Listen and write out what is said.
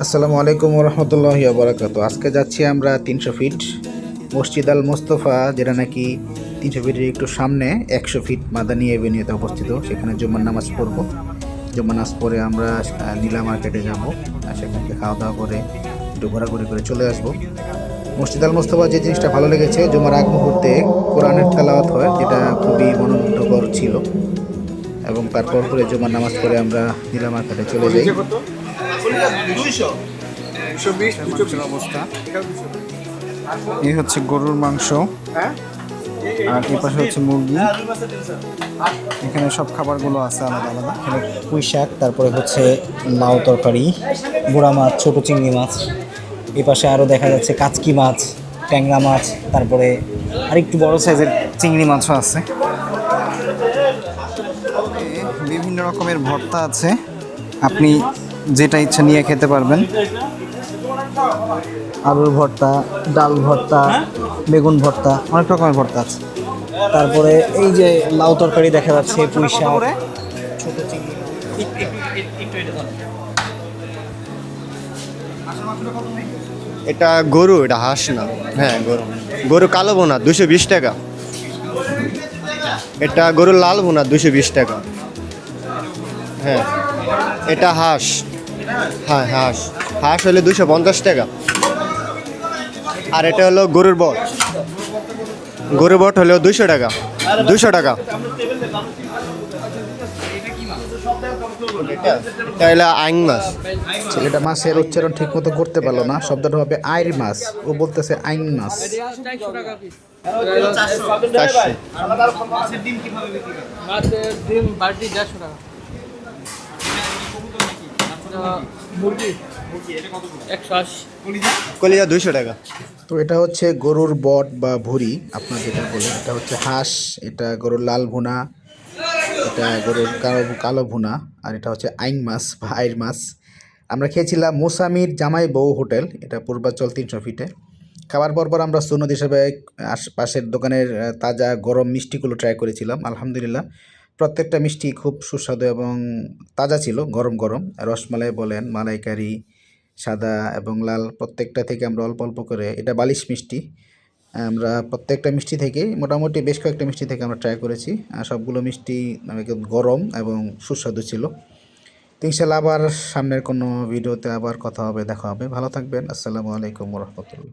আসসালামু আলাইকুম রহমতুল্লাহি বারাকাতু। আজকে যাচ্ছি আমরা 300 ফিট মসজিদ আল মোস্তফা, যেটা নাকি 300 ফিটের একটু সামনে 100 ফিট মাদানী এভিনিউতে অবস্থিত। সেখানে জুম্মার নামাজ পড়ব। জুম্মার নামাজ পড়ে আমরা নীলা মার্কেটে যাব, সেখান থেকে খাওয়া দাওয়া করে একটু ঘোরাঘুরি করে চলে আসব। মসজিদ আল মোস্তফা যে জিনিসটা ভালো লেগেছে, জুম্মার আগ মুহূর্তে কোরআনের তেলাওয়াত হয়, যেটা খুবই মনোমুগ্ধকর ছিল। এবং তারপর করে জুম্মার নামাজ পড়ে আমরা নীলা মার্কেটে চলে যাই। অবস্থা এই হচ্ছে গরুর মাংস, আর এ পাশে হচ্ছে মুরগি। এখানে সব খাবারগুলো আছে আলাদা আলাদা। এখানে পুঁই শাক, তারপরে হচ্ছে লাউ তরকারি, গুড়া মাছ, ছোট চিংড়ি মাছ। এই পাশে আরও দেখা যাচ্ছে কাচকি মাছ, ট্যাংরা মাছ, তারপরে আরেকটু বড় সাইজের চিংড়ি মাছও আছে। বিভিন্ন রকমের ভর্তা আছে, আপনি যেটা ইচ্ছা নিয়ে খেতে পারবেন। আলুর ভর্তা, ডাল ভর্তা, বেগুন ভর্তা, অনেক রকমের ভর্তা আছে। তারপরে এই যে লাউ তরকারি দেখা যাচ্ছে, পুঁই শাক, ছোট চিংড়ি। এটা গরু, এটা হাঁস না। হ্যাঁ গরু, গরু কালো বোনা 220 টাকা। এটা গরু লাল বোনা 220 টাকা। হ্যাঁ এটা হাঁস। হ্যাঁ হাঁস, হাঁস হলে 250 টাকা। আর এটা হলো গরুর বট, গরুর বট হলেও 200 টাকা। 200 টাকা। এটা হলো আইং মাছ। ছেলেটা মাছের উচ্চারণ ঠিক মতো করতে পারলো না, শব্দটা হবে আইর মাছ, ও বলতেছে আইন মাছ। 400 কলিজা 200 টাকা। তো এটা হচ্ছে গরুর বট বা ভুঁড়ি, আপনার যেটা বলেন। এটা হচ্ছে হাঁস, এটা গরুর লাল ভুনা, এটা গরুর কালো কালো ভুনা, আর এটা হচ্ছে আইন মাছ বা আইর মাছ। আমরা খেয়েছিলাম মোসামির জামাই বউ হোটেল, এটা পূর্বাচল 300 ফিটে। খাবার পর আমরা সুন্নত হিসেবে আশপাশের দোকানের তাজা গরম মিষ্টিগুলো ট্রাই করেছিলাম। আলহামদুলিল্লাহ, প্রত্যেকটা মিষ্টি খুব সুস্বাদু এবং তাজা ছিল, গরম গরম। রসমালাই বলেন, মালাইকারি, সাদা এবং লাল, প্রত্যেকটা থেকে আমরা অল্প অল্প করে, এটা বালিশ মিষ্টি, আমরা প্রত্যেকটা মিষ্টি থেকে মোটামুটি বেশ কয়েকটা মিষ্টি থেকে আমরা ট্রাই করেছি। সবগুলো মিষ্টি একদম গরম এবং সুস্বাদু ছিল। তো ইনশাল্লাহ আবার সামনের কোনো ভিডিওতে আবার কথা হবে, দেখা হবে। ভালো থাকবেন। আসসালামু আলাইকুম রহমতুল্লাহ।